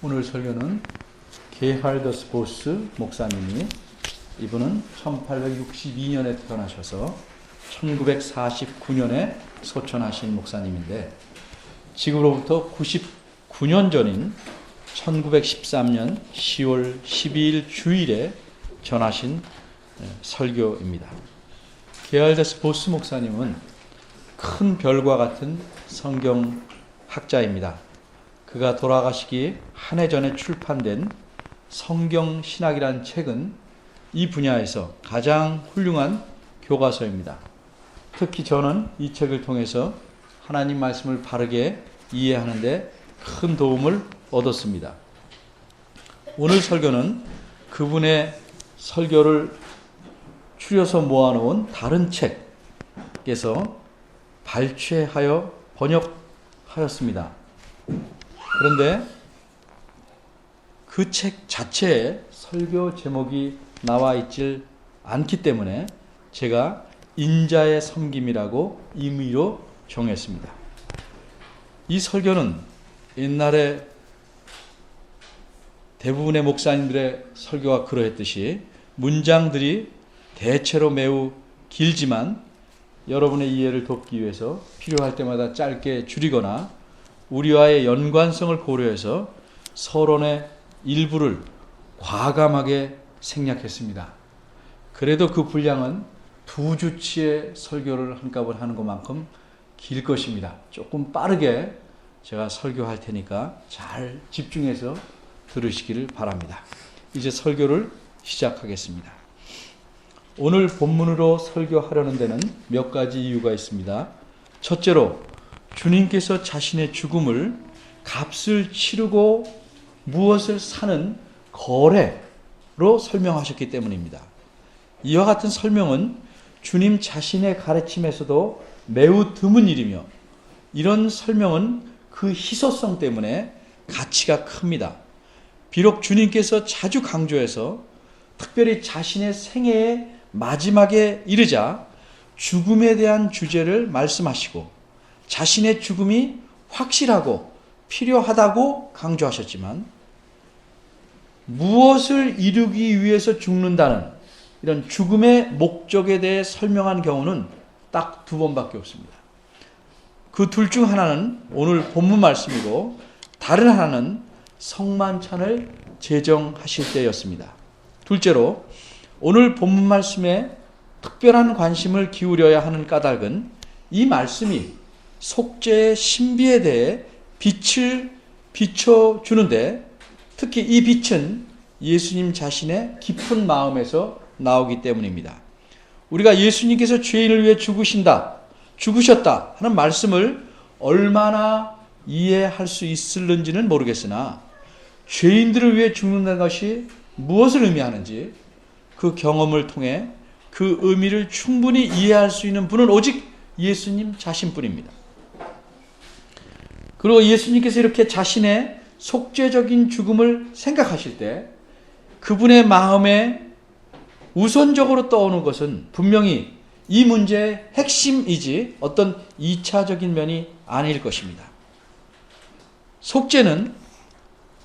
오늘 설교는 게할더스 보스 목사님이, 이분은 1862년에 태어나셔서 1949년에 소천하신 목사님인데, 지금으로부터 99년 전인 1913년 10월 12일 주일에 전하신 설교입니다. 게할더스 보스 목사님은 큰 별과 같은 성경학자입니다. 그가 돌아가시기 한 해 전에 출판된 성경신학이라는 책은 이 분야에서 가장 훌륭한 교과서입니다. 특히 저는 이 책을 통해서 하나님 말씀을 바르게 이해하는 데 큰 도움을 얻었습니다. 오늘 설교는 그분의 설교를 추려서 모아놓은 다른 책에서 발췌하여 번역하였습니다. 그런데 그 책 자체에 설교 제목이 나와 있질 않기 때문에 제가 인자의 섬김이라고 임의로 정했습니다. 이 설교는 옛날에 대부분의 목사님들의 설교가 그러했듯이 문장들이 대체로 매우 길지만 여러분의 이해를 돕기 위해서 필요할 때마다 짧게 줄이거나 우리와의 연관성을 고려해서 서론의 일부를 과감하게 생략했습니다. 그래도 그 분량은 2주치의 설교를 한꺼번에 하는 것만큼 길 것입니다. 조금 빠르게 제가 설교할 테니까 잘 집중해서 들으시기를 바랍니다. 이제 설교를 시작하겠습니다. 오늘 본문으로 설교하려는 데는 몇 가지 이유가 있습니다. 첫째로, 주님께서 자신의 죽음을 값을 치르고 무엇을 사는 거래로 설명하셨기 때문입니다. 이와 같은 설명은 주님 자신의 가르침에서도 매우 드문 일이며, 이런 설명은 그 희소성 때문에 가치가 큽니다. 비록 주님께서 자주 강조해서 특별히 자신의 생애의 마지막에 이르자 죽음에 대한 주제를 말씀하시고 자신의 죽음이 확실하고 필요하다고 강조하셨지만, 무엇을 이루기 위해서 죽는다는 이런 죽음의 목적에 대해 설명한 경우는 딱 2번밖에 없습니다. 그 둘 중 하나는 오늘 본문 말씀이고, 다른 하나는 성만찬을 제정하실 때였습니다. 둘째로, 오늘 본문 말씀에 특별한 관심을 기울여야 하는 까닭은 이 말씀이 속죄의 신비에 대해 빛을 비춰주는데, 특히 이 빛은 예수님 자신의 깊은 마음에서 나오기 때문입니다. 우리가 예수님께서 죄인을 위해 죽으셨다 하는 말씀을 얼마나 이해할 수 있을는지는 모르겠으나, 죄인들을 위해 죽는다는 것이 무엇을 의미하는지 그 경험을 통해 그 의미를 충분히 이해할 수 있는 분은 오직 예수님 자신뿐입니다. 그리고 예수님께서 이렇게 자신의 속죄적인 죽음을 생각하실 때 그분의 마음에 우선적으로 떠오르는 것은 분명히 이 문제의 핵심이지 어떤 2차적인 면이 아닐 것입니다. 속죄는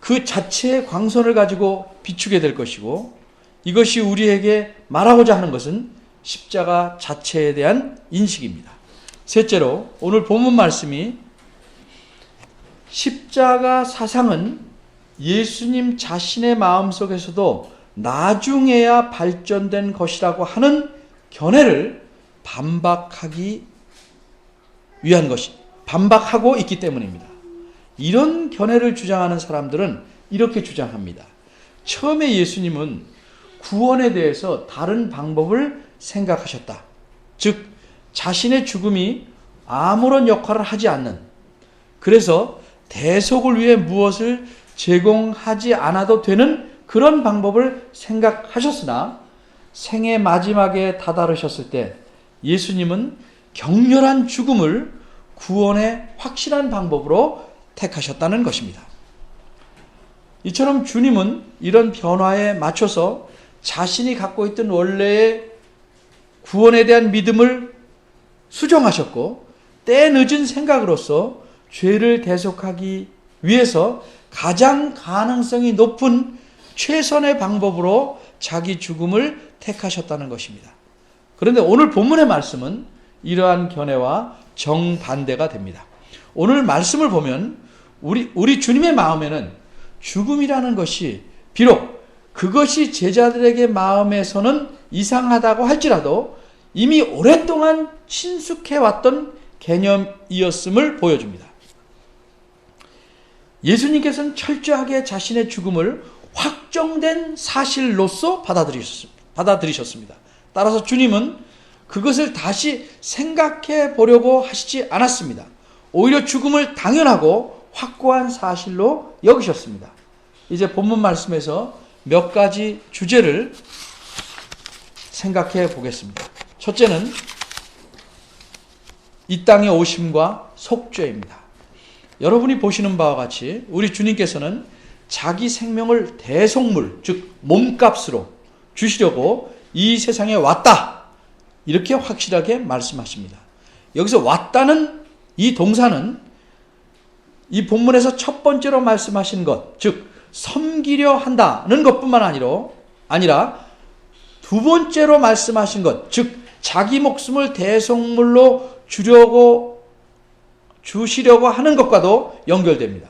그 자체의 광선을 가지고 비추게 될 것이고, 이것이 우리에게 말하고자 하는 것은 십자가 자체에 대한 인식입니다. 셋째로, 오늘 본문 말씀이 십자가 사상은 예수님 자신의 마음속에서도 나중에야 발전된 것이라고 하는 견해를 반박하고 있기 때문입니다. 이런 견해를 주장하는 사람들은 이렇게 주장합니다. 처음에 예수님은 구원에 대해서 다른 방법을 생각하셨다. 즉, 자신의 죽음이 아무런 역할을 하지 않는, 그래서 대속을 위해 무엇을 제공하지 않아도 되는 그런 방법을 생각하셨으나, 생애 마지막에 다다르셨을 때 예수님은 격렬한 죽음을 구원의 확실한 방법으로 택하셨다는 것입니다. 이처럼 주님은 이런 변화에 맞춰서 자신이 갖고 있던 원래의 구원에 대한 믿음을 수정하셨고, 때 늦은 생각으로서 죄를 대속하기 위해서 가장 가능성이 높은 최선의 방법으로 자기 죽음을 택하셨다는 것입니다. 그런데 오늘 본문의 말씀은 이러한 견해와 정반대가 됩니다. 오늘 말씀을 보면 우리 주님의 마음에는 죽음이라는 것이 비록 그것이 제자들에게 마음에서는 이상하다고 할지라도 이미 오랫동안 친숙해왔던 개념이었음을 보여줍니다. 예수님께서는 철저하게 자신의 죽음을 확정된 사실로서 받아들이셨습니다. 따라서 주님은 그것을 다시 생각해 보려고 하시지 않았습니다. 오히려 죽음을 당연하고 확고한 사실로 여기셨습니다. 이제 본문 말씀에서 몇 가지 주제를 생각해 보겠습니다. 첫째는 이 땅의 오심과 속죄입니다. 여러분이 보시는 바와 같이 우리 주님께서는 자기 생명을 대속물, 즉 몸값으로 주시려고 이 세상에 왔다, 이렇게 확실하게 말씀하십니다. 여기서 왔다는 이 동사는 이 본문에서 첫 번째로 말씀하신 것, 즉 섬기려 한다는 것뿐만 아니라 두 번째로 말씀하신 것, 즉 자기 목숨을 대속물로 주시려고 하는 것과도 연결됩니다.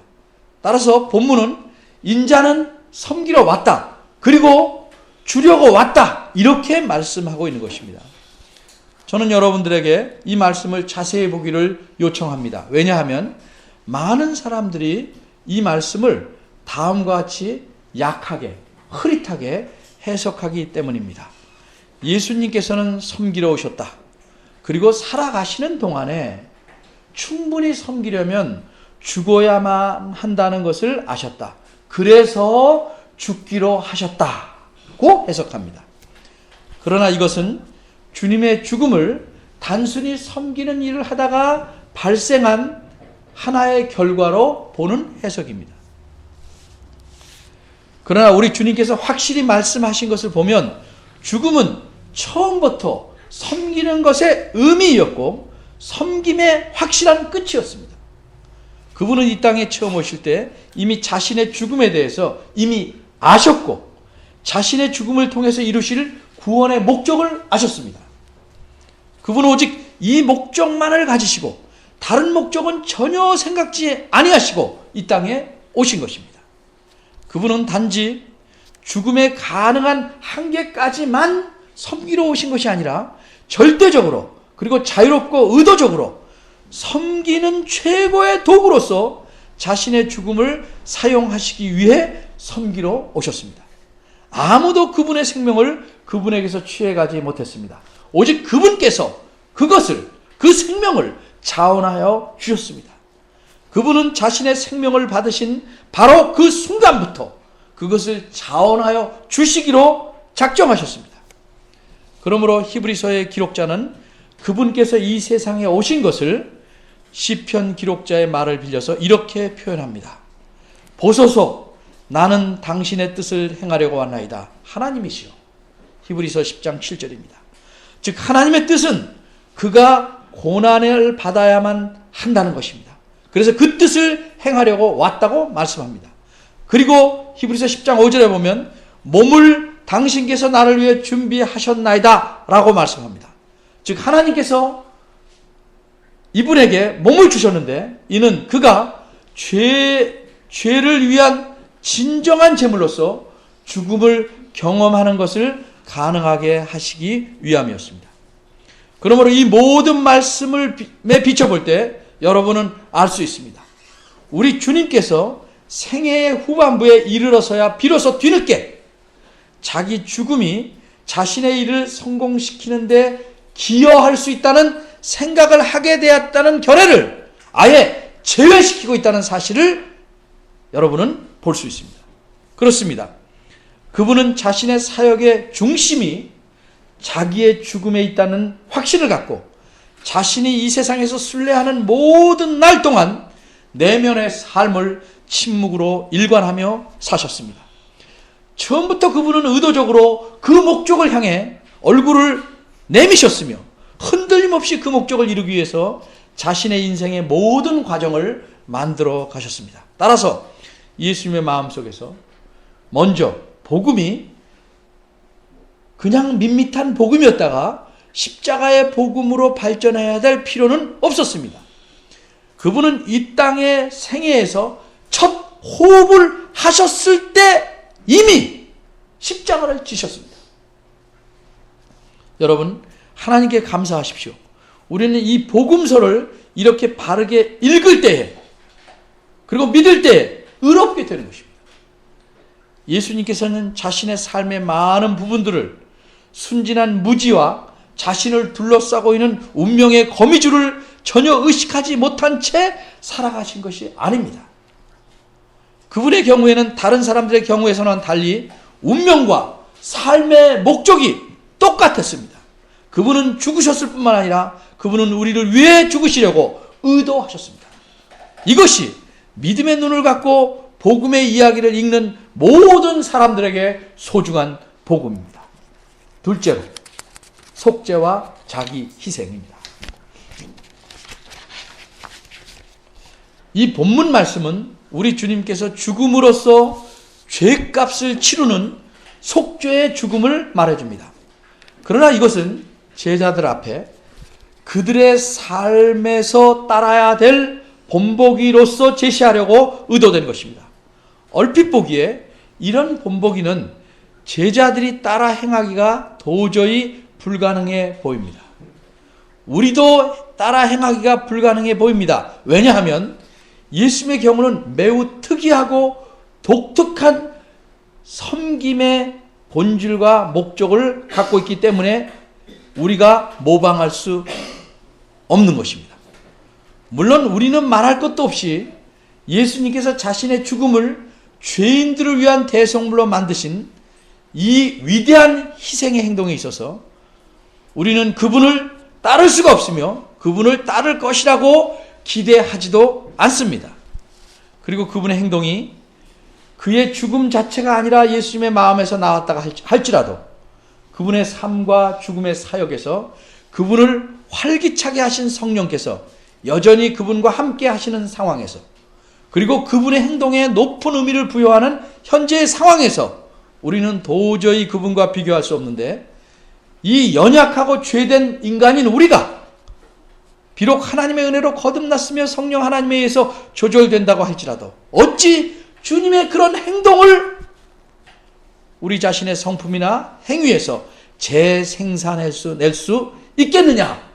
따라서 본문은 인자는 섬기러 왔다, 그리고 주려고 왔다, 이렇게 말씀하고 있는 것입니다. 저는 여러분들에게 이 말씀을 자세히 보기를 요청합니다. 왜냐하면 많은 사람들이 이 말씀을 다음과 같이 약하게, 흐릿하게 해석하기 때문입니다. 예수님께서는 섬기러 오셨다. 그리고 살아가시는 동안에 충분히 섬기려면 죽어야만 한다는 것을 아셨다. 그래서 죽기로 하셨다고 해석합니다. 그러나 이것은 주님의 죽음을 단순히 섬기는 일을 하다가 발생한 하나의 결과로 보는 해석입니다. 그러나 우리 주님께서 확실히 말씀하신 것을 보면 죽음은 처음부터 섬기는 것의 의미였고 섬김의 확실한 끝이었습니다. 그분은 이 땅에 처음 오실 때 이미 자신의 죽음에 대해서 이미 아셨고 자신의 죽음을 통해서 이루실 구원의 목적을 아셨습니다. 그분은 오직 이 목적만을 가지시고 다른 목적은 전혀 생각지 아니하시고 이 땅에 오신 것입니다. 그분은 단지 죽음에 가능한 한계까지만 섬기러 오신 것이 아니라 절대적으로 그리고 자유롭고 의도적으로 섬기는 최고의 도구로서 자신의 죽음을 사용하시기 위해 섬기러 오셨습니다. 아무도 그분의 생명을 그분에게서 취해가지 못했습니다. 오직 그분께서 그 생명을 자원하여 주셨습니다. 그분은 자신의 생명을 받으신 바로 그 순간부터 그것을 자원하여 주시기로 작정하셨습니다. 그러므로 히브리서의 기록자는 그분께서 이 세상에 오신 것을 시편 기록자의 말을 빌려서 이렇게 표현합니다. 보소서, 나는 당신의 뜻을 행하려고 왔나이다. 하나님이시여. 히브리서 10장 7절입니다. 즉 하나님의 뜻은 그가 고난을 받아야만 한다는 것입니다. 그래서 그 뜻을 행하려고 왔다고 말씀합니다. 그리고 히브리서 10장 5절에 보면 몸을 당신께서 나를 위해 준비하셨나이다 라고 말씀합니다. 즉 하나님께서 이분에게 몸을 주셨는데 이는 그가 죄를 위한 진정한 제물로서 죽음을 경험하는 것을 가능하게 하시기 위함이었습니다. 그러므로 이 모든 말씀을 비춰볼 때 여러분은 알 수 있습니다. 우리 주님께서 생애의 후반부에 이르러서야 비로소 뒤늦게 자기 죽음이 자신의 일을 성공시키는데 기여할 수 있다는 생각을 하게 되었다는 견해를 아예 제외시키고 있다는 사실을 여러분은 볼 수 있습니다. 그렇습니다. 그분은 자신의 사역의 중심이 자기의 죽음에 있다는 확신을 갖고 자신이 이 세상에서 순례하는 모든 날 동안 내면의 삶을 침묵으로 일관하며 사셨습니다. 처음부터 그분은 의도적으로 그 목적을 향해 얼굴을 내미셨으며 흔들림 없이 그 목적을 이루기 위해서 자신의 인생의 모든 과정을 만들어 가셨습니다. 따라서 예수님의 마음속에서 먼저 복음이 그냥 밋밋한 복음이었다가 십자가의 복음으로 발전해야 될 필요는 없었습니다. 그분은 이 땅의 생애에서 첫 호흡을 하셨을 때 이미 십자가를 지셨습니다. 여러분, 하나님께 감사하십시오. 우리는 이 복음서를 이렇게 바르게 읽을 때에, 그리고 믿을 때에 의롭게 되는 것입니다. 예수님께서는 자신의 삶의 많은 부분들을 순진한 무지와 자신을 둘러싸고 있는 운명의 거미줄을 전혀 의식하지 못한 채 살아가신 것이 아닙니다. 그분의 경우에는 다른 사람들의 경우에서는 달리 운명과 삶의 목적이 똑같았습니다. 그분은 죽으셨을 뿐만 아니라 그분은 우리를 위해 죽으시려고 의도하셨습니다. 이것이 믿음의 눈을 갖고 복음의 이야기를 읽는 모든 사람들에게 소중한 복음입니다. 둘째로, 속죄와 자기 희생입니다. 이 본문 말씀은 우리 주님께서 죽음으로써 죄값을 치르는 속죄의 죽음을 말해줍니다. 그러나 이것은 제자들 앞에 그들의 삶에서 따라야 될 본보기로서 제시하려고 의도된 것입니다. 얼핏 보기에 이런 본보기는 제자들이 따라 행하기가 도저히 불가능해 보입니다. 우리도 따라 행하기가 불가능해 보입니다. 왜냐하면 예수님의 경우는 매우 특이하고 독특한 섬김의 본질과 목적을 갖고 있기 때문에 우리가 모방할 수 없는 것입니다. 물론 우리는 말할 것도 없이 예수님께서 자신의 죽음을 죄인들을 위한 대성물로 만드신 이 위대한 희생의 행동에 있어서 우리는 그분을 따를 수가 없으며 그분을 따를 것이라고 기대하지도 않습니다. 그리고 그분의 행동이 그의 죽음 자체가 아니라 예수님의 마음에서 나왔다가 할지라도 그분의 삶과 죽음의 사역에서 그분을 활기차게 하신 성령께서 여전히 그분과 함께 하시는 상황에서, 그리고 그분의 행동에 높은 의미를 부여하는 현재의 상황에서 우리는 도저히 그분과 비교할 수 없는데, 이 연약하고 죄된 인간인 우리가 비록 하나님의 은혜로 거듭났으며 성령 하나님에 의해서 조절된다고 할지라도 어찌 주님의 그런 행동을 우리 자신의 성품이나 행위에서 재생산낼 수 있겠느냐라고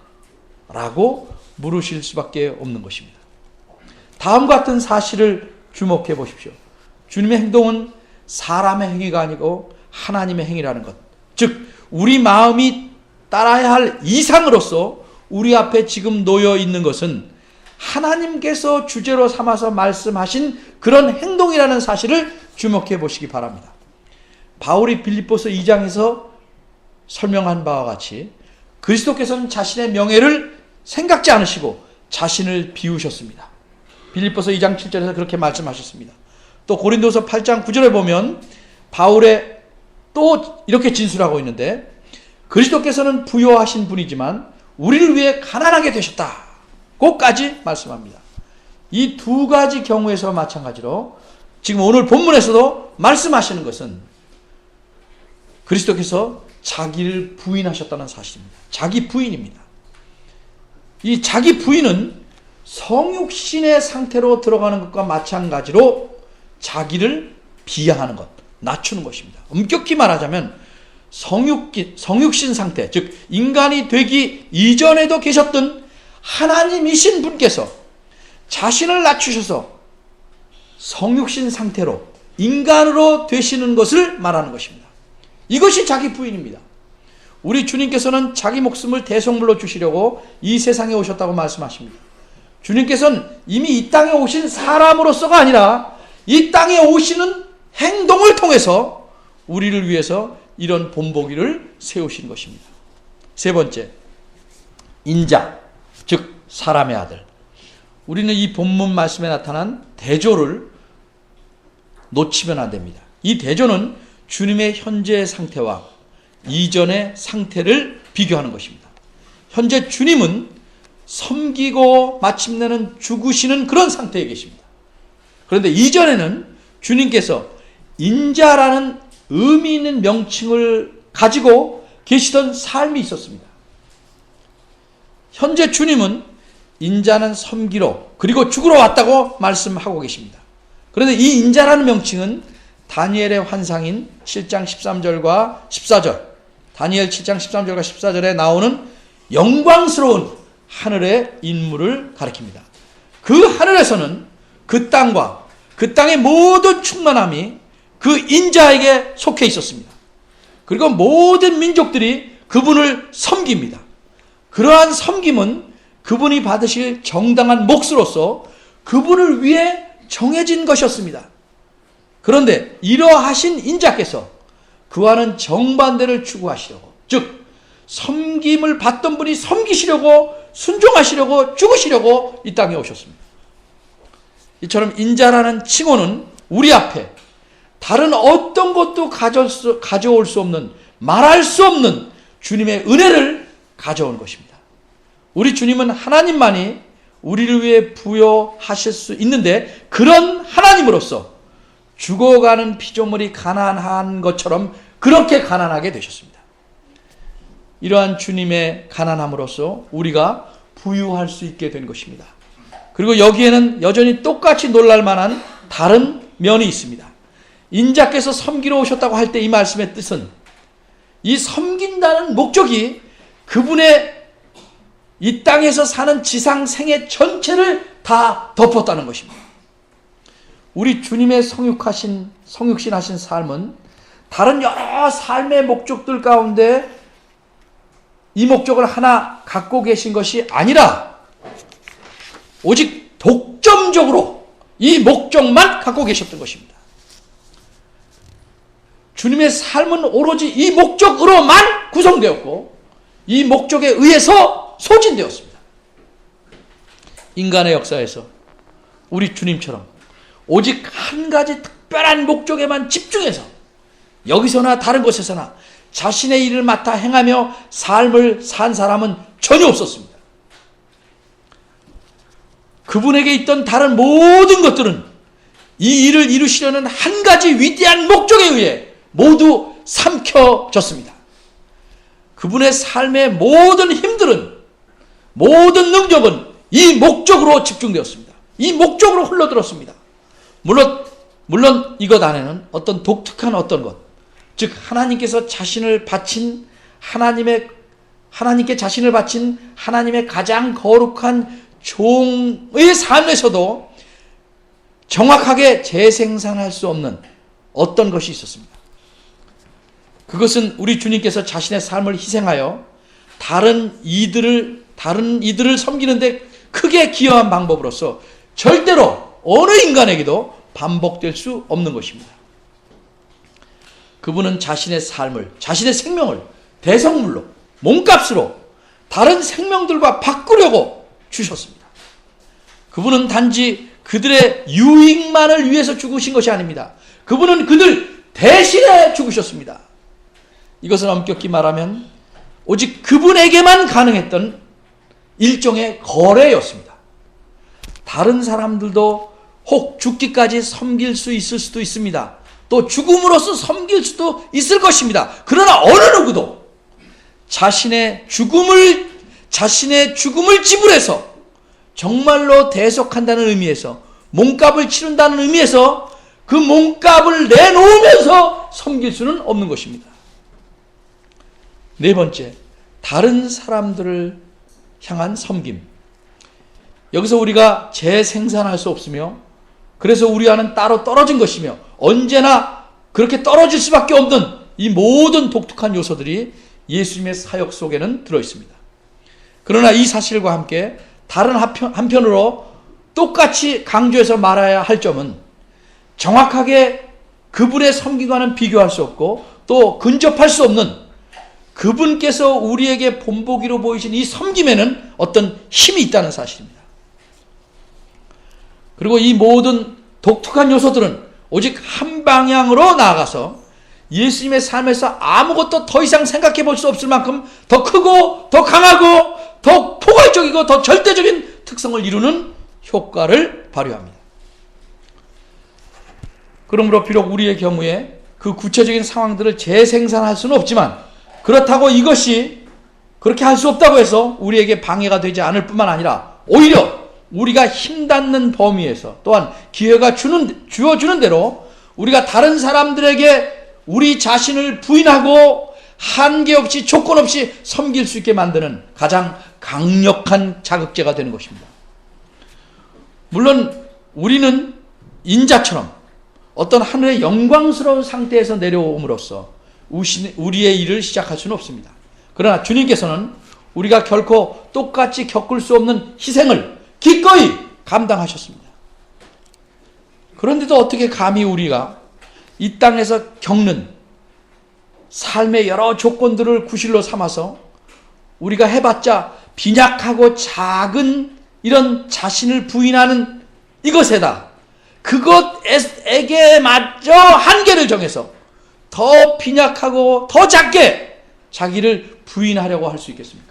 물으실 수밖에 없는 것입니다. 다음과 같은 사실을 주목해 보십시오. 주님의 행동은 사람의 행위가 아니고 하나님의 행위라는 것, 즉 우리 마음이 따라야 할 이상으로서 우리 앞에 지금 놓여 있는 것은 하나님께서 주제로 삼아서 말씀하신 그런 행동이라는 사실을 주목해 보시기 바랍니다. 바울이 빌립보서 2장에서 설명한 바와 같이 그리스도께서는 자신의 명예를 생각지 않으시고 자신을 비우셨습니다. 빌립보서 2장 7절에서 그렇게 말씀하셨습니다. 또 고린도서 8장 9절에 보면 바울의 또 이렇게 진술하고 있는데, 그리스도께서는 부요하신 분이지만 우리를 위해 가난하게 되셨다고까지 말씀합니다. 이 두 가지 경우에서 마찬가지로 지금 오늘 본문에서도 말씀하시는 것은 그리스도께서 자기를 부인하셨다는 사실입니다. 자기 부인입니다. 이 자기 부인은 성육신의 상태로 들어가는 것과 마찬가지로 자기를 비하하는 것, 낮추는 것입니다. 엄격히 말하자면 성육신 상태, 즉 인간이 되기 이전에도 계셨던 하나님이신 분께서 자신을 낮추셔서 성육신 상태로 인간으로 되시는 것을 말하는 것입니다. 이것이 자기 부인입니다. 우리 주님께서는 자기 목숨을 대속물로 주시려고 이 세상에 오셨다고 말씀하십니다. 주님께서는 이미 이 땅에 오신 사람으로서가 아니라 이 땅에 오시는 행동을 통해서 우리를 위해서 이런 본보기를 세우신 것입니다. 세 번째, 인자, 즉 사람의 아들. 우리는 이 본문 말씀에 나타난 대조를 놓치면 안 됩니다. 이 대조는 주님의 현재의 상태와 이전의 상태를 비교하는 것입니다. 현재 주님은 섬기고 마침내는 죽으시는 그런 상태에 계십니다. 그런데 이전에는 주님께서 인자라는 의미 있는 명칭을 가지고 계시던 삶이 있었습니다. 현재 주님은 인자는 섬기러 그리고 죽으러 왔다고 말씀하고 계십니다. 그런데 이 인자라는 명칭은 다니엘의 환상인 7장 13절과 14절, 다니엘 7장 13절과 14절에 나오는 영광스러운 하늘의 인물을 가리킵니다. 그 하늘에서는 그 땅과 그 땅의 모든 충만함이 그 인자에게 속해 있었습니다. 그리고 모든 민족들이 그분을 섬깁니다. 그러한 섬김은 그분이 받으실 정당한 몫으로서 그분을 위해 정해진 것이었습니다. 그런데 이러하신 인자께서 그와는 정반대를 추구하시려고, 즉 섬김을 받던 분이 섬기시려고, 순종하시려고, 죽으시려고 이 땅에 오셨습니다. 이처럼 인자라는 칭호는 우리 앞에 다른 어떤 것도 가져올 수 없는, 말할 수 없는 주님의 은혜를 가져온 것입니다. 우리 주님은 하나님만이 우리를 위해 부여하실 수 있는데, 그런 하나님으로서 죽어가는 피조물이 가난한 것처럼 그렇게 가난하게 되셨습니다. 이러한 주님의 가난함으로써 우리가 부유할 수 있게 된 것입니다. 그리고 여기에는 여전히 똑같이 놀랄 만한 다른 면이 있습니다. 인자께서 섬기러 오셨다고 할 때 이 말씀의 뜻은, 이 섬긴다는 목적이 그분의 이 땅에서 사는 지상 생애 전체를 다 덮었다는 것입니다. 우리 주님의 성육신하신 삶은 다른 여러 삶의 목적들 가운데 이 목적을 하나 갖고 계신 것이 아니라 오직 독점적으로 이 목적만 갖고 계셨던 것입니다. 주님의 삶은 오로지 이 목적으로만 구성되었고 이 목적에 의해서 소진되었습니다. 인간의 역사에서 우리 주님처럼 오직 한 가지 특별한 목적에만 집중해서 여기서나 다른 곳에서나 자신의 일을 맡아 행하며 삶을 산 사람은 전혀 없었습니다. 그분에게 있던 다른 모든 것들은 이 일을 이루시려는 한 가지 위대한 목적에 의해 모두 삼켜졌습니다. 그분의 삶의 모든 힘들은, 모든 능력은 이 목적으로 집중되었습니다. 이 목적으로 흘러들었습니다. 물론 이것 안에는 어떤 독특한 어떤 것, 즉 하나님께서 자신을 바친 하나님께 자신을 바친 하나님의 가장 거룩한 종의 삶에서도 정확하게 재생산할 수 없는 어떤 것이 있었습니다. 그것은 우리 주님께서 자신의 삶을 희생하여 다른 이들을 섬기는데 크게 기여한 방법으로서 절대로 어느 인간에게도 반복될 수 없는 것입니다. 그분은 자신의 삶을, 자신의 생명을 대성물로, 몸값으로 다른 생명들과 바꾸려고 주셨습니다. 그분은 단지 그들의 유익만을 위해서 죽으신 것이 아닙니다. 그분은 그들 대신에 죽으셨습니다. 이것은 엄격히 말하면 오직 그분에게만 가능했던 일종의 거래였습니다. 다른 사람들도 혹 죽기까지 섬길 수 있을 수도 있습니다. 또 죽음으로써 섬길 수도 있을 것입니다. 그러나 어느 누구도 자신의 죽음을 지불해서 정말로 대속한다는 의미에서, 몸값을 치른다는 의미에서 그 몸값을 내놓으면서 섬길 수는 없는 것입니다. 네 번째, 다른 사람들을 향한 섬김. 여기서 우리가 재생산할 수 없으며 그래서 우리와는 따로 떨어진 것이며 언제나 그렇게 떨어질 수밖에 없는 이 모든 독특한 요소들이 예수님의 사역 속에는 들어있습니다. 그러나 이 사실과 함께 다른 한편으로 똑같이 강조해서 말해야 할 점은 정확하게 그분의 섬김과는 비교할 수 없고 또 근접할 수 없는 그분께서 우리에게 본보기로 보이신 이 섬김에는 어떤 힘이 있다는 사실입니다. 그리고 이 모든 독특한 요소들은 오직 한 방향으로 나아가서 예수님의 삶에서 아무것도 더 이상 생각해 볼 수 없을 만큼 더 크고 더 강하고 더 포괄적이고 더 절대적인 특성을 이루는 효과를 발휘합니다. 그러므로 비록 우리의 경우에 그 구체적인 상황들을 재생산할 수는 없지만, 그렇다고 이것이 그렇게 할 수 없다고 해서 우리에게 방해가 되지 않을 뿐만 아니라 오히려 우리가 힘닿는 범위에서, 또한 기회가 주어주는 대로 우리가 다른 사람들에게 우리 자신을 부인하고 한계 없이 조건 없이 섬길 수 있게 만드는 가장 강력한 자극제가 되는 것입니다. 물론 우리는 인자처럼 어떤 하늘의 영광스러운 상태에서 내려옴으로써 우리의 일을 시작할 수는 없습니다. 그러나 주님께서는 우리가 결코 똑같이 겪을 수 없는 희생을 기꺼이 감당하셨습니다. 그런데도 어떻게 감히 우리가 이 땅에서 겪는 삶의 여러 조건들을 구실로 삼아서 우리가 해봤자 빈약하고 작은 이런 자신을 부인하는 이것에다 그것에게 마저 한계를 정해서 더 빈약하고 더 작게 자기를 부인하려고 할 수 있겠습니까?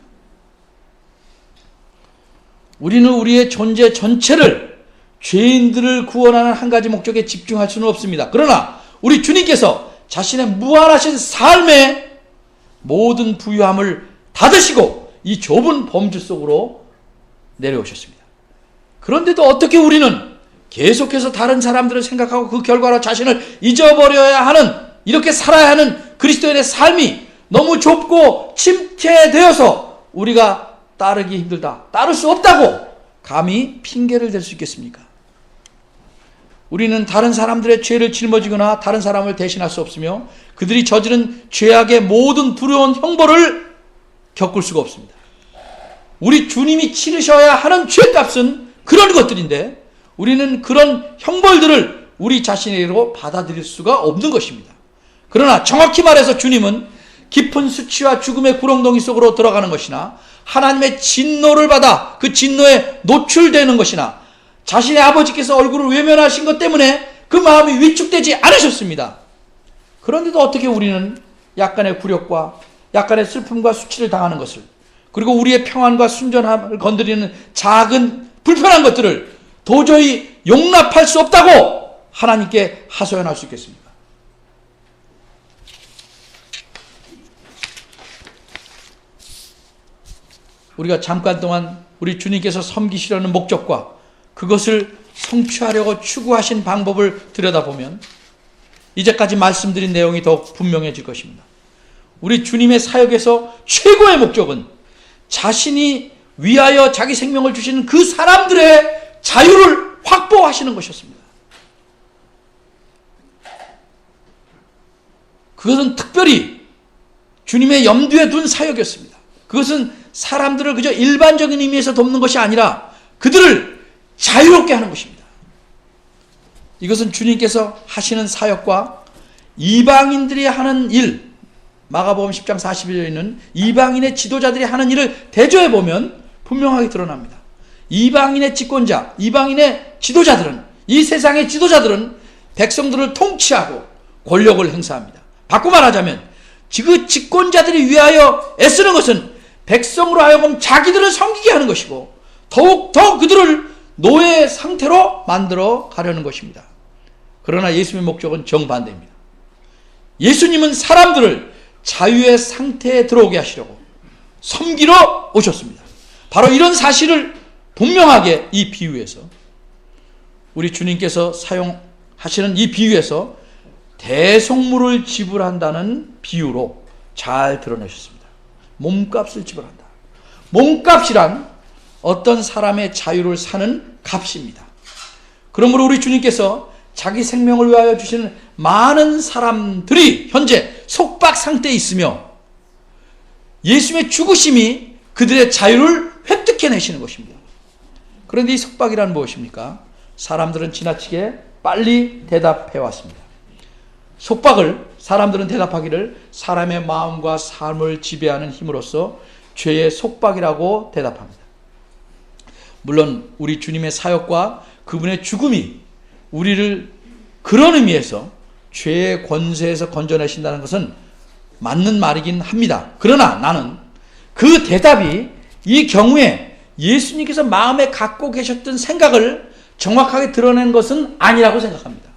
우리는 우리의 존재 전체를 죄인들을 구원하는 한 가지 목적에 집중할 수는 없습니다. 그러나 우리 주님께서 자신의 무한하신 삶의 모든 부유함을 다 드시고 이 좁은 범주 속으로 내려오셨습니다. 그런데도 어떻게 우리는 계속해서 다른 사람들을 생각하고 그 결과로 자신을 잊어버려야 하는, 이렇게 살아야 하는 그리스도인의 삶이 너무 좁고 침체되어서 우리가 따르기 힘들다, 따를 수 없다고 감히 핑계를 댈 수 있겠습니까? 우리는 다른 사람들의 죄를 짊어지거나 다른 사람을 대신할 수 없으며 그들이 저지른 죄악의 모든 두려운 형벌을 겪을 수가 없습니다. 우리 주님이 치르셔야 하는 죄값은 그런 것들인데 우리는 그런 형벌들을 우리 자신에게로 받아들일 수가 없는 것입니다. 그러나 정확히 말해서 주님은 깊은 수치와 죽음의 구렁덩이 속으로 들어가는 것이나 하나님의 진노를 받아 그 진노에 노출되는 것이나 자신의 아버지께서 얼굴을 외면하신 것 때문에 그 마음이 위축되지 않으셨습니다. 그런데도 어떻게 우리는 약간의 굴욕과 약간의 슬픔과 수치를 당하는 것을, 그리고 우리의 평안과 순전함을 건드리는 작은 불편한 것들을 도저히 용납할 수 없다고 하나님께 하소연할 수 있겠습니까? 우리가 잠깐 동안 우리 주님께서 섬기시려는 목적과 그것을 성취하려고 추구하신 방법을 들여다보면 이제까지 말씀드린 내용이 더욱 분명해질 것입니다. 우리 주님의 사역에서 최고의 목적은 자신이 위하여 자기 생명을 주시는 그 사람들의 자유를 확보하시는 것이었습니다. 그것은 특별히 주님의 염두에 둔 사역이었습니다. 그것은 사람들을 그저 일반적인 의미에서 돕는 것이 아니라 그들을 자유롭게 하는 것입니다. 이것은 주님께서 하시는 사역과 이방인들이 하는 일, 마가복음 10장 41절에 있는 이방인의 지도자들이 하는 일을 대조해 보면 분명하게 드러납니다. 이방인의 집권자, 이방인의 지도자들은, 이 세상의 지도자들은 백성들을 통치하고 권력을 행사합니다. 바꿔 말하자면 그 집권자들이 위하여 애쓰는 것은 백성으로 하여금 자기들을 섬기게 하는 것이고 더욱 더 그들을 노예 상태로 만들어 가려는 것입니다. 그러나 예수님의 목적은 정반대입니다. 예수님은 사람들을 자유의 상태에 들어오게 하시려고 섬기러 오셨습니다. 바로 이런 사실을 분명하게 이 비유에서, 우리 주님께서 사용하시는 이 비유에서 대속물을 지불한다는 비유로 잘 드러내셨습니다. 몸값을 지불한다. 몸값이란 어떤 사람의 자유를 사는 값입니다. 그러므로 우리 주님께서 자기 생명을 위하여 주시는 많은 사람들이 현재 속박 상태에 있으며 예수님의 죽으심이 그들의 자유를 획득해내시는 것입니다. 그런데 이 속박이란 무엇입니까? 사람들은 지나치게 빨리 대답해왔습니다. 속박을 사람들은 대답하기를 사람의 마음과 삶을 지배하는 힘으로써 죄의 속박이라고 대답합니다. 물론 우리 주님의 사역과 그분의 죽음이 우리를 그런 의미에서 죄의 권세에서 건져내신다는 것은 맞는 말이긴 합니다. 그러나 나는 그 대답이 이 경우에 예수님께서 마음에 갖고 계셨던 생각을 정확하게 드러낸 것은 아니라고 생각합니다.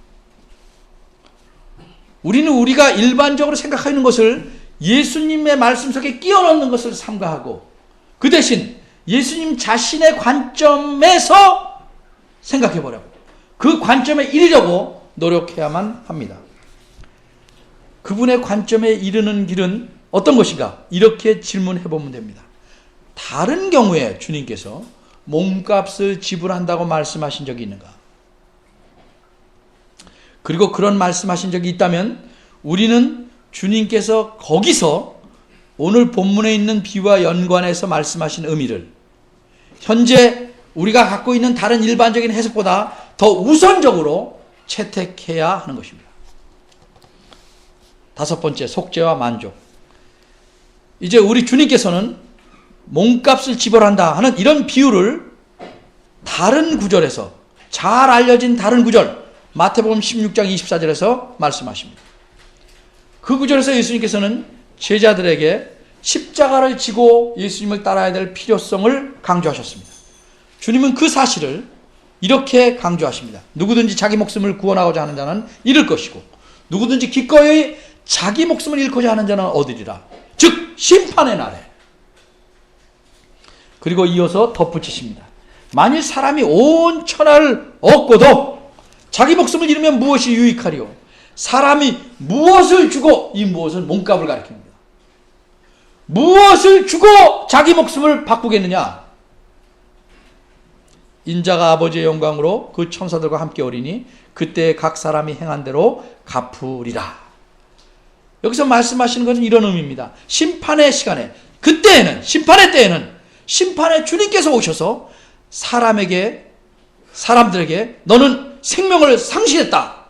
우리는 우리가 일반적으로 생각하는 것을 예수님의 말씀 속에 끼워 넣는 것을 삼가하고 그 대신 예수님 자신의 관점에서 생각해 보려고, 그 관점에 이르려고 노력해야만 합니다. 그분의 관점에 이르는 길은 어떤 것인가? 이렇게 질문해 보면 됩니다. 다른 경우에 주님께서 몸값을 지불한다고 말씀하신 적이 있는가? 그리고 그런 말씀하신 적이 있다면 우리는 주님께서 거기서 오늘 본문에 있는 비유와 연관해서 말씀하신 의미를 현재 우리가 갖고 있는 다른 일반적인 해석보다 더 우선적으로 채택해야 하는 것입니다. 다섯 번째, 속죄와 만족. 이제 우리 주님께서는 몸값을 지불한다 하는 이런 비유를 다른 구절에서, 잘 알려진 다른 구절, 마태복음 16장 24절에서 말씀하십니다. 그 구절에서 예수님께서는 제자들에게 십자가를 지고 예수님을 따라야 될 필요성을 강조하셨습니다. 주님은 그 사실을 이렇게 강조하십니다. 누구든지 자기 목숨을 구원하고자 하는 자는 잃을 것이고 누구든지 기꺼이 자기 목숨을 잃고자 하는 자는 얻으리라. 즉 심판의 날에. 그리고 이어서 덧붙이십니다. 만일 사람이 온 천하를 얻고도 자기 목숨을 잃으면 무엇이 유익하리요? 사람이 무엇을 주고, 이 무엇은 몸값을 가리킵니다. 무엇을 주고 자기 목숨을 바꾸겠느냐? 인자가 아버지의 영광으로 그 천사들과 함께 오리니 그때 각 사람이 행한 대로 갚으리라. 여기서 말씀하시는 것은 이런 의미입니다. 심판의 시간에, 그때에는, 심판의 때에는 심판의 주님께서 오셔서 사람들에게 너는 생명을 상실했다,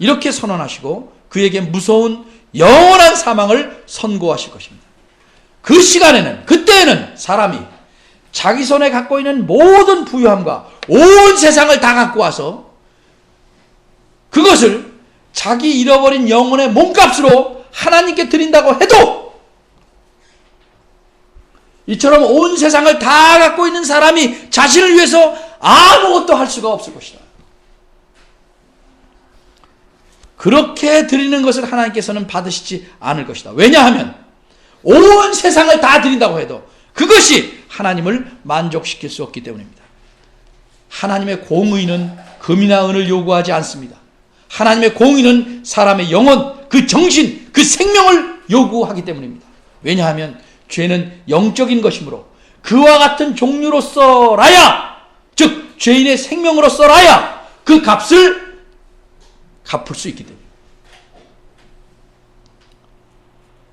이렇게 선언하시고 그에게 무서운 영원한 사망을 선고하실 것입니다. 그 시간에는, 그때에는 사람이 자기 손에 갖고 있는 모든 부유함과 온 세상을 다 갖고 와서 그것을 자기 잃어버린 영혼의 몸값으로 하나님께 드린다고 해도 이처럼 온 세상을 다 갖고 있는 사람이 자신을 위해서 아무것도 할 수가 없을 것이다. 그렇게 드리는 것을 하나님께서는 받으시지 않을 것이다. 왜냐하면 온 세상을 다 드린다고 해도 그것이 하나님을 만족시킬 수 없기 때문입니다. 하나님의 공의는 금이나 은을 요구하지 않습니다. 하나님의 공의는 사람의 영혼, 그 정신, 그 생명을 요구하기 때문입니다. 왜냐하면 죄는 영적인 것이므로 그와 같은 종류로서라야, 즉 죄인의 생명으로서라야 그 값을 갚을 수 있기 때문입니다.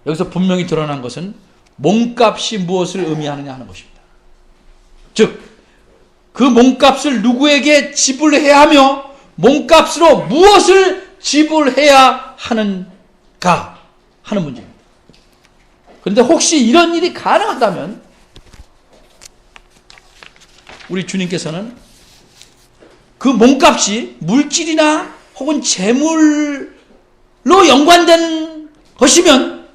여기서 분명히 드러난 것은 몸값이 무엇을 의미하느냐 하는 것입니다. 즉, 그 몸값을 누구에게 지불해야 하며 몸값으로 무엇을 지불해야 하는가 하는 문제입니다. 그런데 혹시 이런 일이 가능하다면 우리 주님께서는 그 몸값이 물질이나 혹은 재물로 연관된 것이면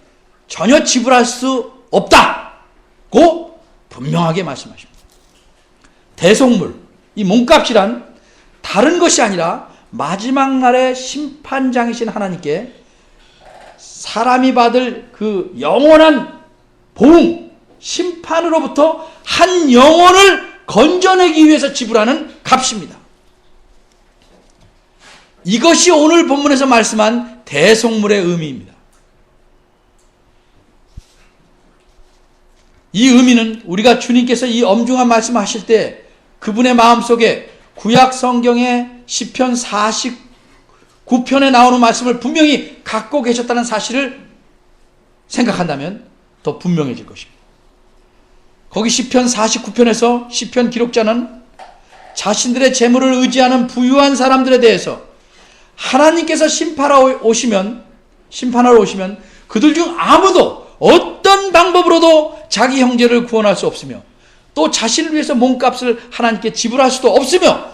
전혀 지불할 수 없다고 분명하게 말씀하십니다. 대속물, 이 몸값이란 다른 것이 아니라 마지막 날의 심판장이신 하나님께 사람이 받을 그 영원한 보응, 심판으로부터 한 영혼을 건져내기 위해서 지불하는 값입니다. 이것이 오늘 본문에서 말씀한 대속물의 의미입니다. 이 의미는 우리가 주님께서 이 엄중한 말씀을 하실 때 그분의 마음속에 구약 성경의 시편 49편에 나오는 말씀을 분명히 갖고 계셨다는 사실을 생각한다면 더 분명해질 것입니다. 거기 시편 49편에서 시편 기록자는 자신들의 재물을 의지하는 부유한 사람들에 대해서 하나님께서 심판하러 오시면 그들 중 아무도 어떤 방법으로도 자기 형제를 구원할 수 없으며 또 자신을 위해서 몸값을 하나님께 지불할 수도 없으며,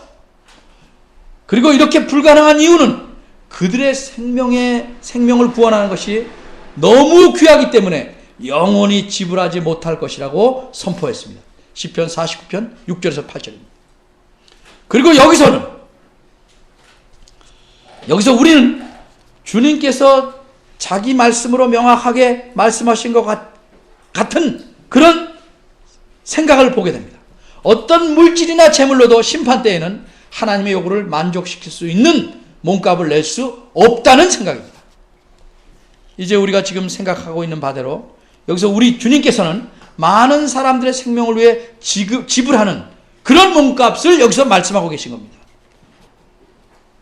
그리고 이렇게 불가능한 이유는 그들의 생명을 구원하는 것이 너무 귀하기 때문에 영원히 지불하지 못할 것이라고 선포했습니다. 시편 49편 6절에서 8절입니다. 그리고 여기서 우리는 주님께서 자기 말씀으로 명확하게 말씀하신 것 같은 그런 생각을 보게 됩니다. 어떤 물질이나 재물로도 심판 때에는 하나님의 요구를 만족시킬 수 있는 몸값을 낼 수 없다는 생각입니다. 이제 우리가 지금 생각하고 있는 바대로 여기서 우리 주님께서는 많은 사람들의 생명을 위해 지불하는 그런 몸값을 여기서 말씀하고 계신 겁니다.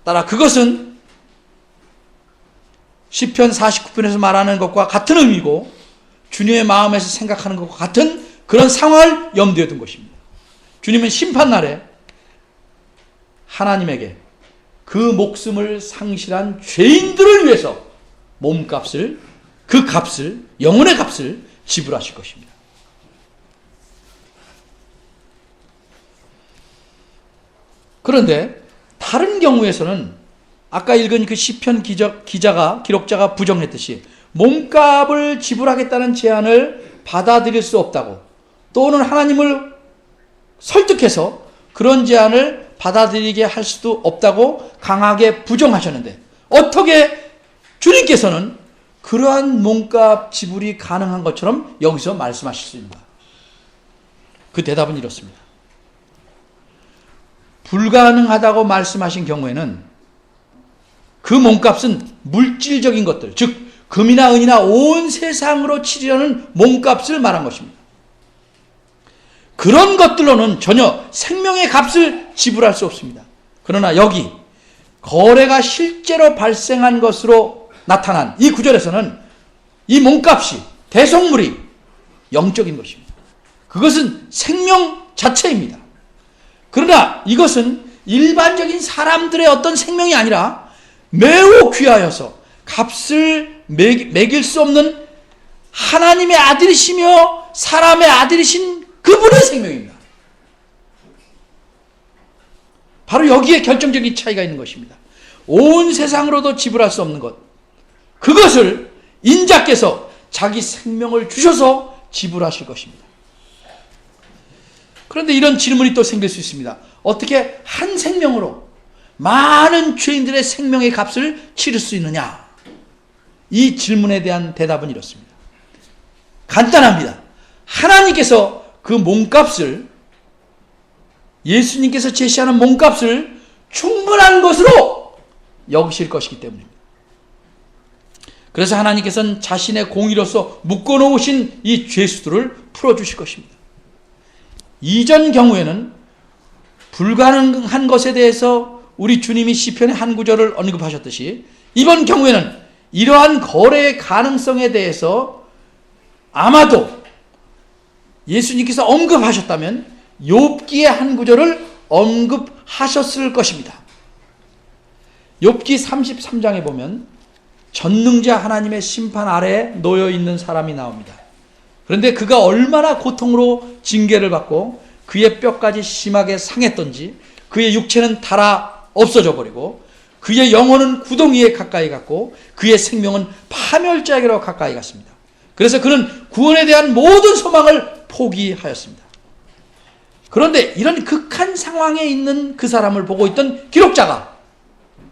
따라 그것은 시편 49편에서 말하는 것과 같은 의미고 주님의 마음에서 생각하는 것과 같은 그런 상황을 염두에 둔 것입니다. 주님은 심판날에 하나님에게 그 목숨을 상실한 죄인들을 위해서 몸값을, 그 값을, 영혼의 값을 지불하실 것입니다. 그런데 다른 경우에서는 아까 읽은 그 시편 기록자가 부정했듯이 몸값을 지불하겠다는 제안을 받아들일 수 없다고, 또는 하나님을 설득해서 그런 제안을 받아들이게 할 수도 없다고 강하게 부정하셨는데, 어떻게 주님께서는 그러한 몸값 지불이 가능한 것처럼 여기서 말씀하실 수 있는가? 그 대답은 이렇습니다. 불가능하다고 말씀하신 경우에는 그 몸값은 물질적인 것들, 즉 금이나 은이나 온 세상으로 치르려는 몸값을 말한 것입니다. 그런 것들로는 전혀 생명의 값을 지불할 수 없습니다. 그러나 여기 거래가 실제로 발생한 것으로 나타난 이 구절에서는 이 몸값이, 대속물이 영적인 것입니다. 그것은 생명 자체입니다. 그러나 이것은 일반적인 사람들의 어떤 생명이 아니라 매우 귀하여서 값을 매길 수 없는 하나님의 아들이시며 사람의 아들이신 그분의 생명입니다. 바로 여기에 결정적인 차이가 있는 것입니다. 온 세상으로도 지불할 수 없는 것, 그것을 인자께서 자기 생명을 주셔서 지불하실 것입니다. 그런데 이런 질문이 또 생길 수 있습니다. 어떻게 한 생명으로 많은 죄인들의 생명의 값을 치를 수 있느냐? 이 질문에 대한 대답은 이렇습니다. 간단합니다. 하나님께서 그 몸값을, 예수님께서 제시하는 몸값을 충분한 것으로 여기실 것이기 때문입니다. 그래서 하나님께서는 자신의 공의로서 묶어놓으신 이 죄수들을 풀어주실 것입니다. 이전 경우에는 불가능한 것에 대해서 우리 주님이 시편의 한 구절을 언급하셨듯이, 이번 경우에는 이러한 거래의 가능성에 대해서 아마도 예수님께서 언급하셨다면 욥기의 한 구절을 언급하셨을 것입니다. 욥기 33장에 보면 전능자 하나님의 심판 아래에 놓여 있는 사람이 나옵니다. 그런데 그가 얼마나 고통으로 징계를 받고 그의 뼈까지 심하게 상했던지, 그의 육체는 닳아 없어져 버리고 그의 영혼은 구덩이에 가까이 갔고 그의 생명은 파멸자에게로 가까이 갔습니다. 그래서 그는 구원에 대한 모든 소망을 포기하였습니다. 그런데 이런 극한 상황에 있는 그 사람을 보고 있던 기록자가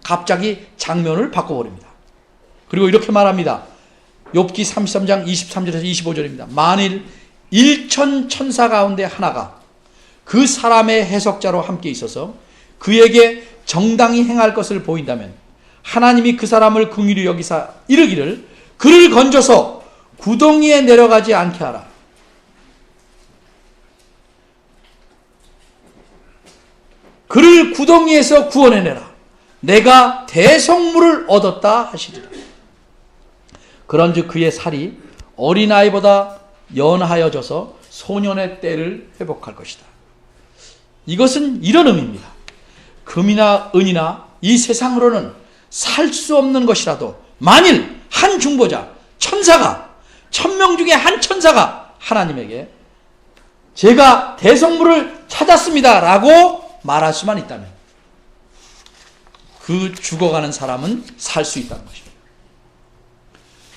갑자기 장면을 바꿔버립니다. 그리고 이렇게 말합니다. 욥기 33장 23절에서 25절입니다. 만일 1천 천사 가운데 하나가 그 사람의 해석자로 함께 있어서 그에게 정당히 행할 것을 보인다면 하나님이 그 사람을 긍휼히 여기사 이르기를 그를 건져서 구덩이에 내려가지 않게 하라. 그를 구덩이에서 구원해내라. 내가 대성물을 얻었다 하시리라. 그런즉 그의 살이 어린아이보다 연하여져서 소년의 때를 회복할 것이다. 이것은 이런 의미입니다. 금이나 은이나 이 세상으로는 살 수 없는 것이라도 만일 한 중보자, 천사가, 1000명 중에 한 천사가 하나님에게 제가 대성물을 찾았습니다 라고 말할 수만 있다면 그 죽어가는 사람은 살 수 있다는 것입니다.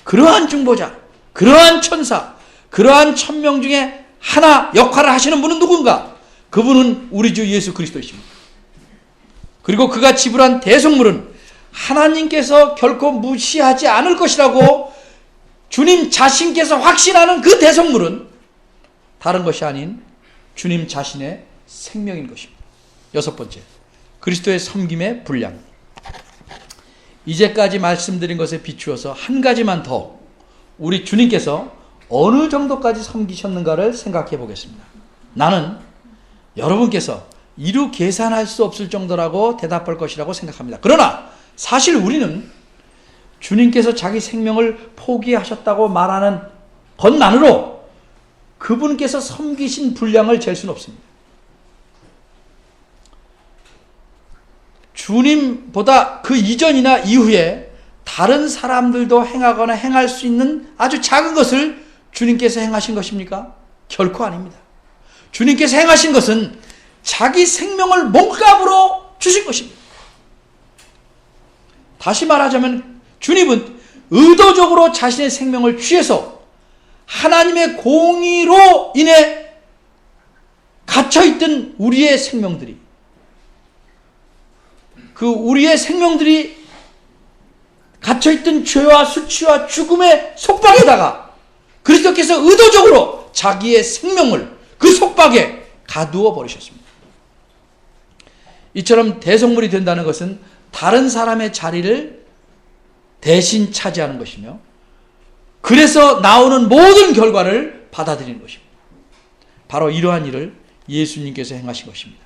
그러한 중보자, 그러한 천사, 그러한 1000명 중에 하나 역할을 하시는 분은 누군가? 그분은 우리 주 예수 그리스도이십니다. 그리고 그가 지불한 대속물은 하나님께서 결코 무시하지 않을 것이라고 주님 자신께서 확신하는 그 대속물은 다른 것이 아닌 주님 자신의 생명인 것입니다. 6번째, 그리스도의 섬김의 분량. 이제까지 말씀드린 것에 비추어서 한 가지만 더 우리 주님께서 어느 정도까지 섬기셨는가를 생각해 보겠습니다. 나는 여러분께서 이루 계산할 수 없을 정도라고 대답할 것이라고 생각합니다. 그러나 사실 우리는 주님께서 자기 생명을 포기하셨다고 말하는 것만으로 그분께서 섬기신 분량을 잴 수는 없습니다. 주님보다 그 이전이나 이후에 다른 사람들도 행하거나 행할 수 있는 아주 작은 것을 주님께서 행하신 것입니까? 결코 아닙니다. 주님께서 행하신 것은 자기 생명을 몸값으로 주신 것입니다. 다시 말하자면 주님은 의도적으로 자신의 생명을 취해서 하나님의 공의로 인해 갇혀있던 우리의 생명들이, 그 우리의 생명들이 갇혀있던 죄와 수치와 죽음의 속박에다가 그리스도께서 의도적으로 자기의 생명을 그 속박에 가두어 버리셨습니다. 이처럼 대속물이 된다는 것은 다른 사람의 자리를 대신 차지하는 것이며, 그래서 나오는 모든 결과를 받아들이는 것입니다. 바로 이러한 일을 예수님께서 행하신 것입니다.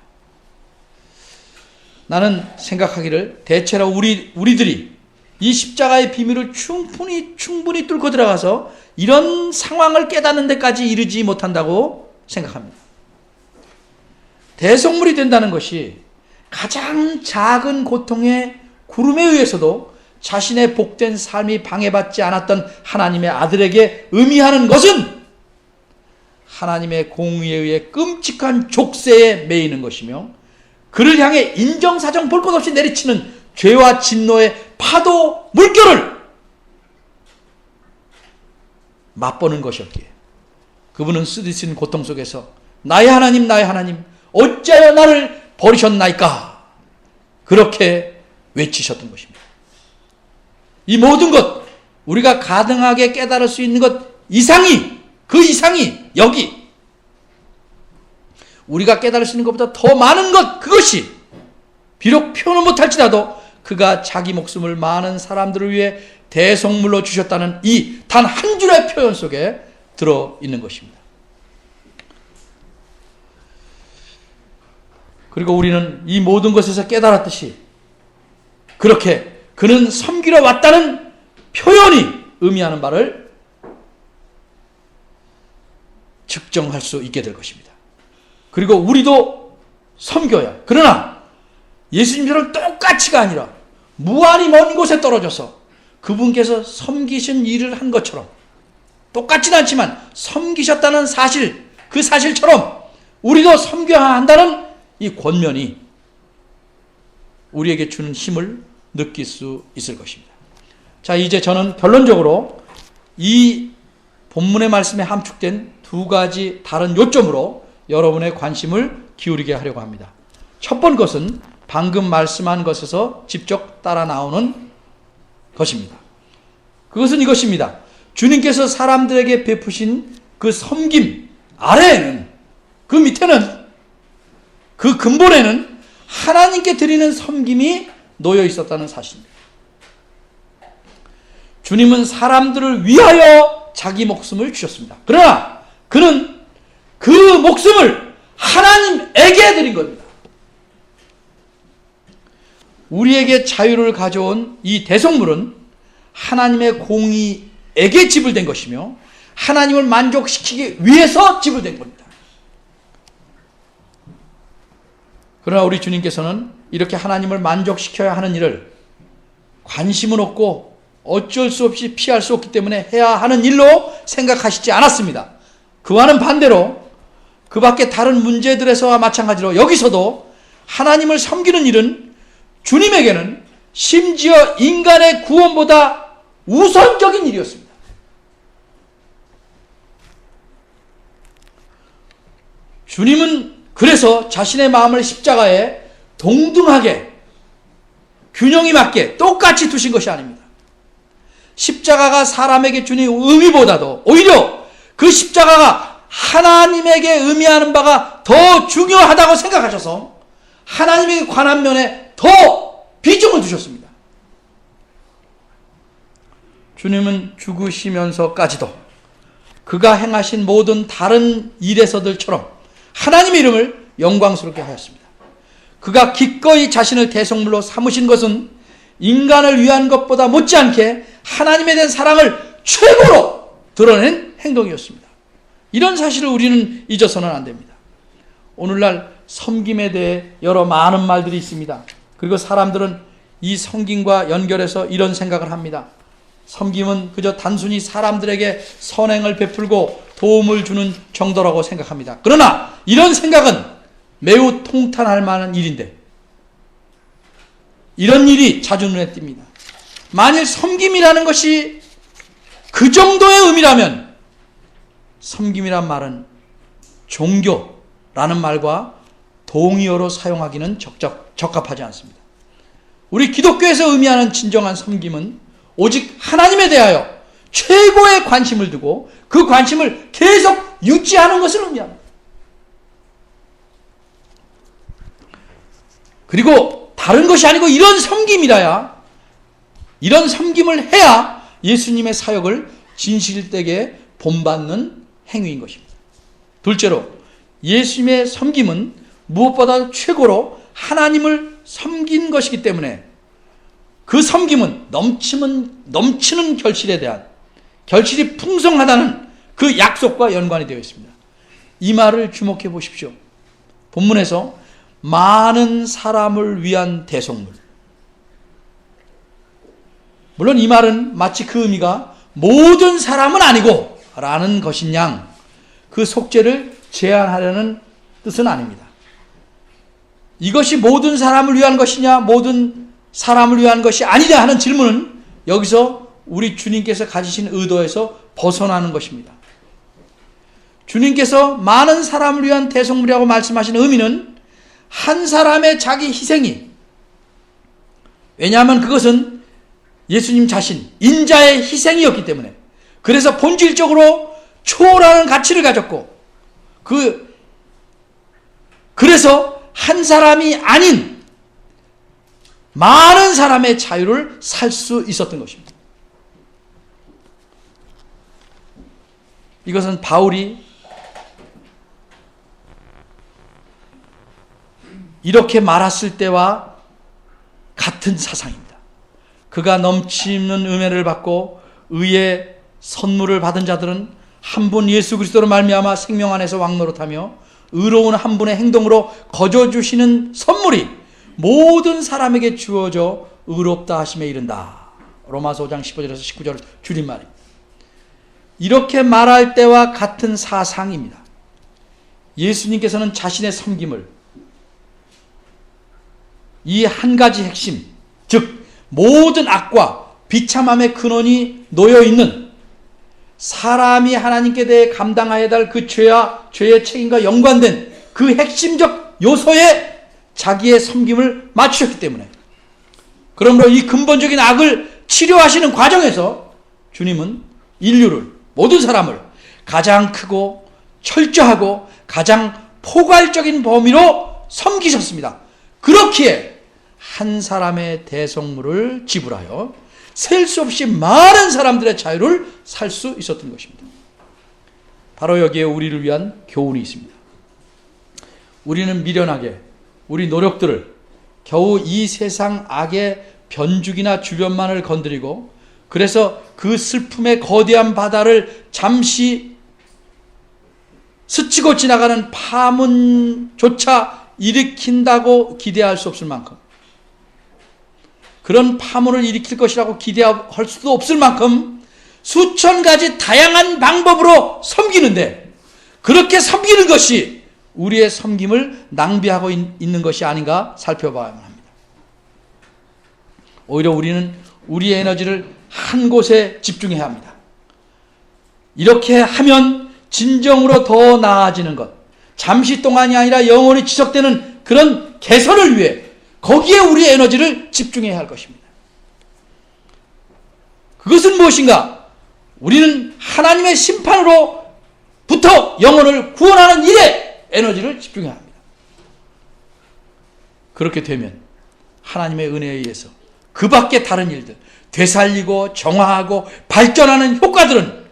나는 생각하기를 대체로 우리들이 이 십자가의 비밀을 충분히 뚫고 들어가서 이런 상황을 깨닫는 데까지 이르지 못한다고 생각합니다. 대속물이 된다는 것이 가장 작은 고통의 구름에 의해서도 자신의 복된 삶이 방해받지 않았던 하나님의 아들에게 의미하는 것은 하나님의 공의에 의해 끔찍한 족쇄에 매이는 것이며, 그를 향해 인정사정 볼 것 없이 내리치는 죄와 진노의 파도 물결을 맛보는 것이었기에 그분은 쓰디쓴 고통 속에서 나의 하나님 어찌하여 나를 버리셨나이까, 그렇게 외치셨던 것입니다. 이 모든 것, 우리가 가능하게 깨달을 수 있는 것 이상이, 그 이상이 여기 우리가 깨달을 수 있는 것보다 더 많은 것, 그것이 비록 표현은 못할지라도 그가 자기 목숨을 많은 사람들을 위해 대속물로 주셨다는 이 단 한 줄의 표현 속에 들어있는 것입니다. 그리고 우리는 이 모든 것에서 깨달았듯이 그렇게 그는 섬기러 왔다는 표현이 의미하는 바를 측정할 수 있게 될 것입니다. 그리고 우리도 섬겨야, 그러나 예수님처럼 똑같이가 아니라 무한히 먼 곳에 떨어져서 그분께서 섬기신 일을 한 것처럼, 똑같지는 않지만 섬기셨다는 사실, 그 사실처럼 우리도 섬겨야 한다는 이 권면이 우리에게 주는 힘을 느낄 수 있을 것입니다. 자, 이제 저는 결론적으로 이 본문의 말씀에 함축된 두 가지 다른 요점으로 여러분의 관심을 기울이게 하려고 합니다. 첫 번째 것은 방금 말씀한 것에서 직접 따라 나오는 것입니다. 그것은 이것입니다. 주님께서 사람들에게 베푸신 그 섬김 아래에는, 그 밑에는, 그 근본에는 하나님께 드리는 섬김이 놓여 있었다는 사실입니다. 주님은 사람들을 위하여 자기 목숨을 주셨습니다. 그러나 그는 그 목숨을 하나님에게 드린 겁니다. 우리에게 자유를 가져온 이 대속물은 하나님의 공의에게 지불된 것이며 하나님을 만족시키기 위해서 지불된 겁니다. 그러나 우리 주님께서는 이렇게 하나님을 만족시켜야 하는 일을 관심은 없고 어쩔 수 없이 피할 수 없기 때문에 해야 하는 일로 생각하시지 않았습니다. 그와는 반대로 그 밖에 다른 문제들에서와 마찬가지로 여기서도 하나님을 섬기는 일은 주님에게는 심지어 인간의 구원보다 우선적인 일이었습니다. 주님은 그래서 자신의 마음을 십자가에 동등하게 균형이 맞게 똑같이 두신 것이 아닙니다. 십자가가 사람에게 주는 의미보다도 오히려 그 십자가가 하나님에게 의미하는 바가 더 중요하다고 생각하셔서 하나님에게 관한 면에 더 비중을 두셨습니다. 주님은 죽으시면서까지도 그가 행하신 모든 다른 일에서들처럼 하나님의 이름을 영광스럽게 하였습니다. 그가 기꺼이 자신을 대속물로 삼으신 것은 인간을 위한 것보다 못지않게 하나님에 대한 사랑을 최고로 드러낸 행동이었습니다. 이런 사실을 우리는 잊어서는 안 됩니다. 오늘날 섬김에 대해 여러 많은 말들이 있습니다. 그리고 사람들은 이 섬김과 연결해서 이런 생각을 합니다. 섬김은 그저 단순히 사람들에게 선행을 베풀고 도움을 주는 정도라고 생각합니다. 그러나 이런 생각은 매우 통탄할 만한 일인데 이런 일이 자주 눈에 띕니다. 만일 섬김이라는 것이 그 정도의 의미라면 섬김이란 말은 종교라는 말과 동의어로 사용하기는 적합하지 않습니다. 우리 기독교에서 의미하는 진정한 섬김은 오직 하나님에 대하여 최고의 관심을 두고 그 관심을 계속 유지하는 것을 의미합니다. 그리고 다른 것이 아니고 이런 섬김을 해야 예수님의 사역을 진실되게 본받는 행위인 것입니다. 둘째로 예수님의 섬김은 무엇보다 최고로 하나님을 섬긴 것이기 때문에 그 섬김은 넘치는 결실이 풍성하다는 그 약속과 연관이 되어 있습니다. 이 말을 주목해 보십시오. 본문에서 많은 사람을 위한 대속물. 물론 이 말은 마치 그 의미가 모든 사람은 아니고 라는 것인 양 그 속죄를 제한하려는 뜻은 아닙니다. 이것이 모든 사람을 위한 것이냐 모든 사람을 위한 것이 아니냐 하는 질문은 여기서 우리 주님께서 가지신 의도에서 벗어나는 것입니다. 주님께서 많은 사람을 위한 대속물이라고 말씀하신 의미는 한 사람의 자기 희생이, 왜냐하면 그것은 예수님 자신 인자의 희생이었기 때문에, 그래서 본질적으로 초월하는 가치를 가졌고 그래서 한 사람이 아닌 많은 사람의 자유를 살 수 있었던 것입니다. 이것은 바울이 이렇게 말했을 때와 같은 사상입니다. 그가 넘치는 은혜를 받고 의의 선물을 받은 자들은 한 분 예수 그리스도로 말미암아 생명 안에서 왕노릇하며 의로운 한 분의 행동으로 거저주시는 선물이 모든 사람에게 주어져 의롭다 하심에 이른다. 로마서 5장 15절에서 19절 줄임말입니다. 이렇게 말할 때와 같은 사상입니다. 예수님께서는 자신의 섬김을 이 한 가지 핵심, 즉 모든 악과 비참함의 근원이 놓여있는 사람이 하나님께 대해 감당해야 할 그 죄와 죄의 책임과 연관된 그 핵심적 요소에 자기의 섬김을 맞추셨기 때문에, 그러므로 이 근본적인 악을 치료하시는 과정에서 주님은 인류를, 모든 사람을 가장 크고 철저하고 가장 포괄적인 범위로 섬기셨습니다. 그렇기에 한 사람의 대속물을 지불하여 셀 수 없이 많은 사람들의 자유를 살 수 있었던 것입니다. 바로 여기에 우리를 위한 교훈이 있습니다. 우리는 미련하게 우리 노력들을 겨우 이 세상 악의 변죽이나 주변만을 건드리고, 그래서 그 슬픔의 거대한 바다를 잠시 스치고 지나가는 파문조차 일으킨다고 기대할 수 없을 만큼, 그런 파문을 일으킬 것이라고 기대할 수도 없을 만큼 수천 가지 다양한 방법으로 섬기는데, 그렇게 섬기는 것이 우리의 섬김을 낭비하고 있는 것이 아닌가 살펴봐야만 합니다. 오히려 우리는 우리의 에너지를 한 곳에 집중해야 합니다. 이렇게 하면 진정으로 더 나아지는 것, 잠시 동안이 아니라 영원히 지속되는 그런 개선을 위해 거기에 우리의 에너지를 집중해야 할 것입니다. 그것은 무엇인가? 우리는 하나님의 심판으로부터 영혼을 구원하는 일에 에너지를 집중해야 합니다. 그렇게 되면 하나님의 은혜에 의해서 그 밖에 다른 일들, 되살리고 정화하고 발전하는 효과들은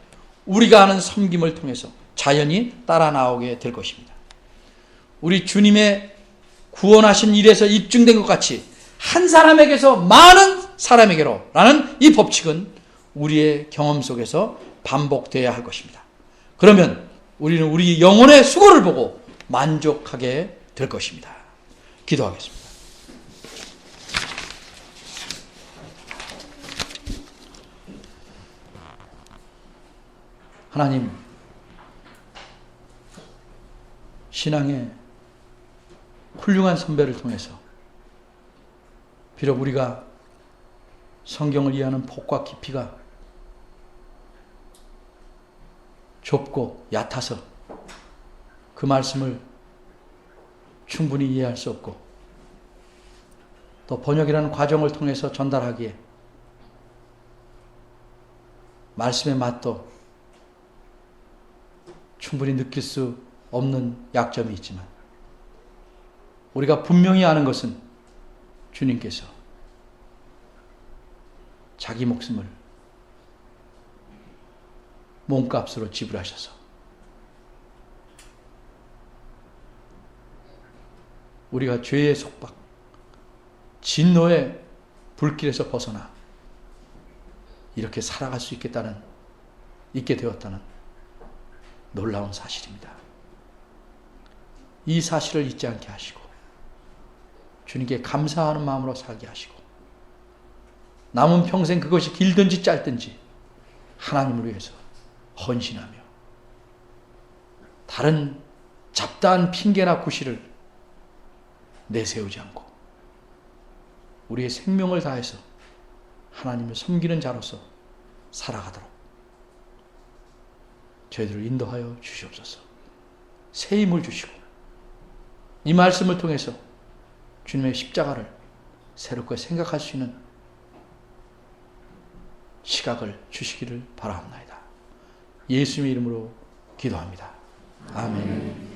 우리가 하는 섬김을 통해서 자연히 따라 나오게 될 것입니다. 우리 주님의 구원하신 일에서 입증된 것 같이 한 사람에게서 많은 사람에게로 라는 이 법칙은 우리의 경험 속에서 반복되어야 할 것입니다. 그러면 우리는 우리 영혼의 수고를 보고 만족하게 될 것입니다. 기도하겠습니다. 하나님, 신앙의 훌륭한 선배를 통해서 비록 우리가 성경을 이해하는 폭과 깊이가 좁고 얕아서 그 말씀을 충분히 이해할 수 없고 또 번역이라는 과정을 통해서 전달하기에 말씀의 맛도 충분히 느낄 수 없는 약점이 있지만 우리가 분명히 아는 것은 주님께서 자기 목숨을 몸값으로 지불하셔서 우리가 죄의 속박, 진노의 불길에서 벗어나 이렇게 살아갈 수 있게 되었다는 놀라운 사실입니다. 이 사실을 잊지 않게 하시고 주님께 감사하는 마음으로 살게 하시고 남은 평생 그것이 길든지 짧든지 하나님을 위해서 헌신하며 다른 잡다한 핑계나 구실을 내세우지 않고 우리의 생명을 다해서 하나님을 섬기는 자로서 살아가도록 저희들을 인도하여 주시옵소서. 새 힘을 주시고 이 말씀을 통해서 주님의 십자가를 새롭게 생각할 수 있는 시각을 주시기를 바라옵나이다. 예수님의 이름으로 기도합니다. 아멘.